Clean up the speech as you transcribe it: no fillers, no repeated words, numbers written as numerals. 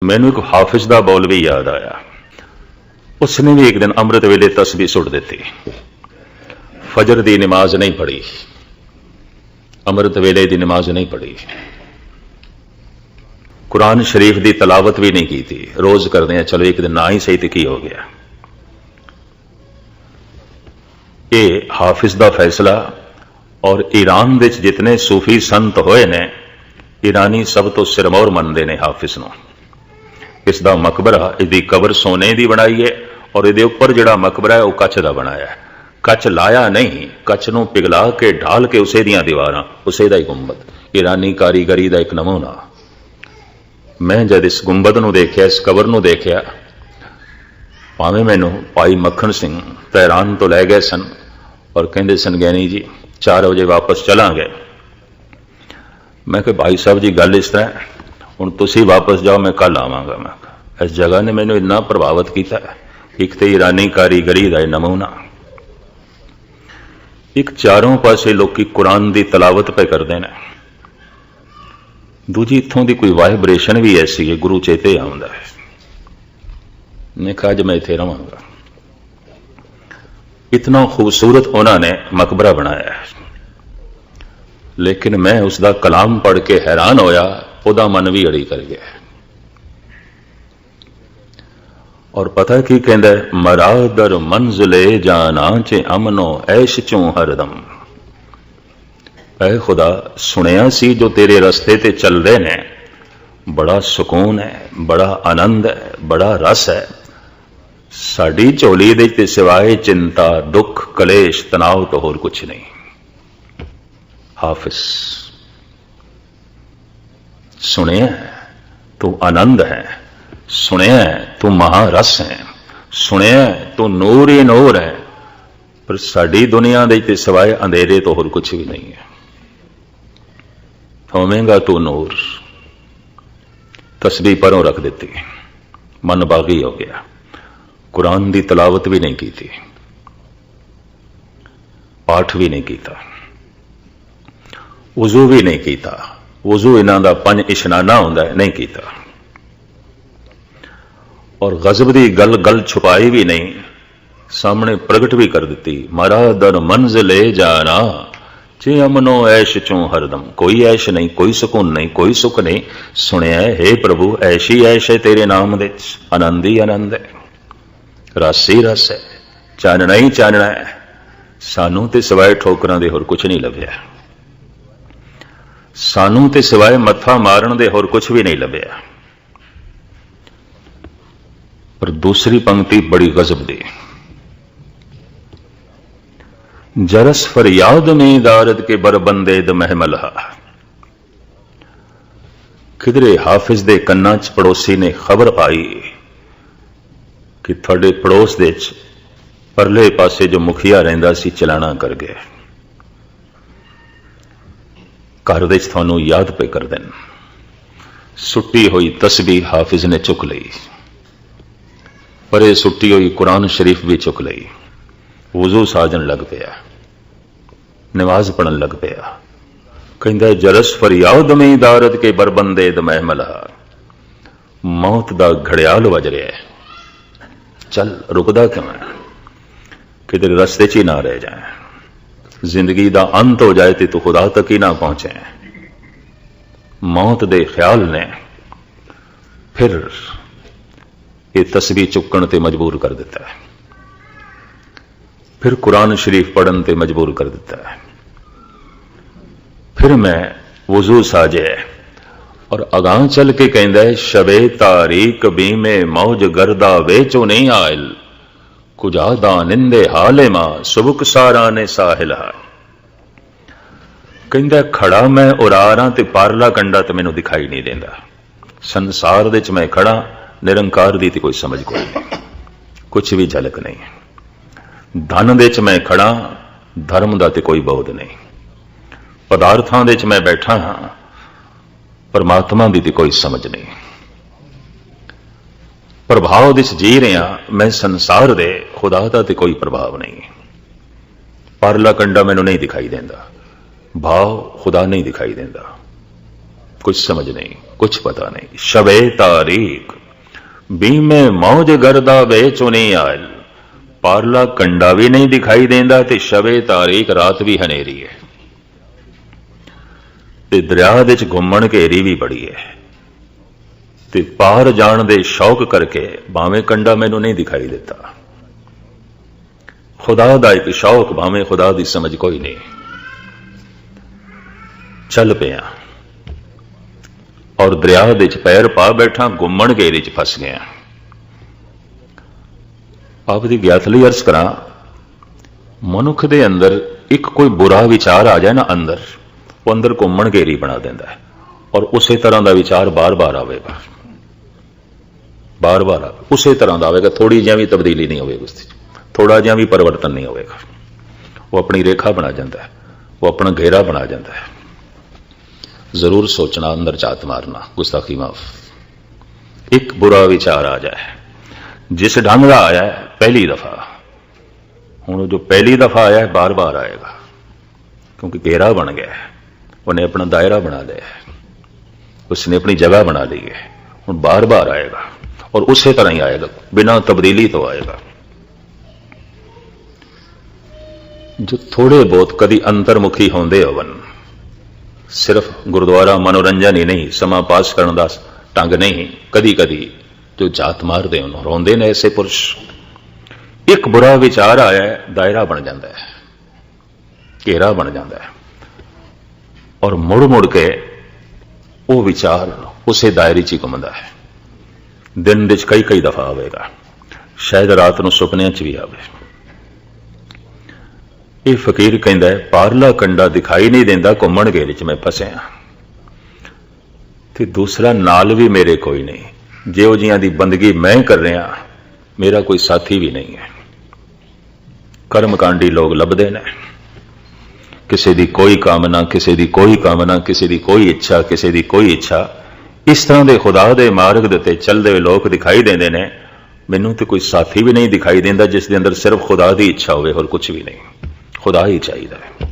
मैनू एक हाफिज का बौल भी याद आया। उसने भी एक दिन अमृत वेले तस्बीह सुट दी। फजर की नमाज नहीं पढ़ी, अमृत वेले की नमाज नहीं पढ़ी, कुरान शरीफ की तलावत भी नहीं की थी। रोज करते हैं, चलो एक दिन ना ही सही तो की हो गया। ये हाफिज का फैसला। और ईरान विच जितने सूफी संत होए ने, ईरानी सब तो सिरमौर मनते हैं हाफिज नूं। इसका मकबरा, इसकी कबर सोने की बनाई है और ये उपर जिहड़ा मकबरा है वह कच का बनाया है। कच लाया नहीं, कच नूं पिघला के ढाल के उसे दियां दीवारां, उसे दा ही गुंबद। ईरानी कारीगरी का एक नमूना। मैं जब इस गुंबद नूं देखिया, इस कबर नूं देखिया, भावें मैनूं भाई मक्खन सिंह तेहरान तो लै गए सन और कहंदे सन ज्ञानी जी 4 बजे वापस चलांगे। मैं कहा भाई साहब जी गल इस तरह, हुण तुसीं वापस जाओ, मैं कल आवांगा। मैं इस जगह ने मैनूं इन्ना प्रभावित किया। एक तो ईरानी कारीगरी का नमूना, एक चारों पासे लोग कुरान की तलावत पे करते हैं, दूजी इत्थों की कोई वाइब्रेशन भी ऐसी है, गुरु चेते आउंदा है। मैं कहा अज मैं इत्थे रहांगा। इतना खूबसूरत उन्होंने मकबरा बनाया है, लेकिन मैं उसका कलाम पढ़ के हैरान होया, उहदा मन भी अड़ी कर गया। और पता की कहंदा, मरादर मंजिले जाना चे अमनो ऐश चों हरदम। ऐ खुदा, सुनिया सी जो तेरे रस्ते ते चल रहे ने, बड़ा सुकून है, बड़ा आनंद है, बड़ा रस है। साडी झोली दे ते सिवाए चिंता, दुख, कलेश, तनाव तो होर कुछ नहीं। हाफिज, सुने तू आनंद है, सुने तू महारस है, सुने तू नूर ही नूर है, पर साडी दुनिया दे सिवाए अंधेरे तो होर कुछ भी नहीं है। होवेगा तू नूर। तस्बीह परों रख दी, मन बागी हो गया। कुरान की तलावत भी नहीं की थी, पाठ भी नहीं किया, वजू भी नहीं किया। वजू इन्हां दा 5 इशनाना हुंदा है, नहीं किया। और गजब की गल गल छुपाई भी नहीं, सामने प्रगट भी कर दी। मारा दर मंजिले जाना चे अमनो ऐश चों हरदम। कोई ऐश नहीं, कोई सुकून नहीं, कोई सुख नहीं। सुनिया हे प्रभु, ऐशी ऐश है तेरे नाम दे, आनंद ही आनंद है, रस ही रस है, चानना ही चानना है। सानू ते सिवाए ठोकरां दे होर कुछ नहीं लभ्या, सानू ते सिवाए मत्था मारन दे होर कुछ भी नहीं लभ्या। पर दूसरी पंक्ति बड़ी गजब दी, जरस फरियाद में दारद के बरबंदे द महमलहा। किधरे हाफिज दे कन्ना च पड़ोसी ने खबर पाई कि थोड़े पड़ोस दे परले पासे जो मुखिया रहिंदा सी चलाना कर गए, घर दे थानू याद पे कर देन। सुट्टी हुई तस्बीह हाफिज ने चुक लई, परे सुट्टी हुई कुरान शरीफ भी चुक लई। वजू साजन लग पिया, नमाज पढ़न लग पिया। कहंदा जरस फरियाद में दारद के बरबंदे द महमला। मौत दा घड़ियाल वज रहा है, चल रुकदा क्यों है, किधर रस्ते च ही ना रह जाए। जिंदगी दा अंत हो जाए तो खुदा तक ही ना पहुंचे। मौत दे ख्याल ने फिर ये तस्बीह चुकण ते मजबूर कर दिता है, फिर कुरान शरीफ पढ़न ते मजबूर कर दिता है। फिर मैं वजू साजे और अगां चल के कहंदा है, शबे तारीक भी में मौज गर्दा वेचो नहीं आयल, कुजादा निंदे हाले मां सुबुक सारा ने साहिल। कहंदा खड़ा मैं उरारां ते पारला कंडा ते मैनू दिखाई नहीं देंदा। संसार दे च मैं खड़ा, निरंकार दी ते कोई समझ कोई नहीं, कुछ भी झलक नहीं। धन दे च मैं खड़ा, धर्म दा ते कोई बोध नहीं। पदार्थां दे च मैं बैठा हाँ, परमात्मा दी ते कोई समझ नहीं। प्रभाव दे च जी रहा मैं संसार दे, खुदा दा ते कोई प्रभाव नहीं। परला कंडा मैनू नहीं दिखाई देंदा, भाव खुदा नहीं दिखाई देंदा। कुछ समझ नहीं, कुछ पता नहीं। शबे तारीख बीमे मौज गर्दा वे चुनी आयल, पारला कंडा भी नहीं दिखाई देंदा ते शबे तारीख रात भी हनेरी है। ते दरिया दे च घुमण घेरी भी बड़ी है ते पार जाण दे शौक करके भावें कंडा मैनू नहीं दिखाई देता। खुदा दा एक शौक, भावें खुदा दी समझ कोई नहीं। चल पिया और दरिया दे च पैर पा बैठा, घुमण घेरी च फस गया। आप दी ग्यात लई अर्ज करा, मनुख दे अंदर एक कोई बुरा विचार आ जाए ना अंदर, वो अंदर घुमण घेरी बना देता है और उसे तरह का विचार बार बार आएगा, बार बार उसे तरह का आएगा। थोड़ी जी भी तब्दीली नहीं होगी, उसकी थोड़ा जिहा भी परिवर्तन नहीं होगा। वो अपनी रेखा बना जाता है, वो अपना घेरा बना जाता है। जरूर सोचना, अंदर झात मारना, गुस्ताखी माफ। एक बुरा विचार आ जाए, जिस ढंग का आया है पहली दफा, हूं जो पहली दफा आया है बार बार आएगा, क्योंकि घेरा बन गया है, उन्हें अपना दायरा बना लिया है, उसने अपनी जगह बना ली है। हूं बार बार आएगा और उसी तरह ही आएगा, बिना तब्दीली तो आएगा। जो थोड़े बहुत कदी अंतर्मुखी होंदे होवन, सिर्फ गुरुद्वारा मनोरंजन ही नहीं, समा पास करने का ढंग नहीं, कदी कदी जो जात मारते उन्होंने रोंदे ने ऐसे पुरुष। एक बुरा विचार आया है, दायरा बन जाता है, घेरा बन जाता है और मुड़ मुड़ के वो विचार उसे दायरे च घूमता है। दिन दे कई कई दफा आएगा, शायद रात को सुपनिया च भी आवे। ये फकीर कहता है, पारला कंडा दिखाई नहीं देता, घूमण घेरे च मैं फसिया ते दूसरा नाल भी मेरे कोई नहीं। जिहो जिहां दी बंदगी मैं कर रहा, मेरा कोई साथी भी नहीं है। कर्मकांडी लोग लभदे ने, किसी दी कोई कामना, किसी दी कोई कामना, किसी दी कोई इच्छा, किसी दी कोई इच्छा। इस तरह के खुदा दे मार्ग दे ते चलदे हुए लोग दिखाई देंदे ने। मैनूं तो कोई साथी भी नहीं दिखाई देंदा जिस दे अंदर सिर्फ खुदा दी इच्छा होवे और कुछ भी नहीं, खुदा ही चाहिए।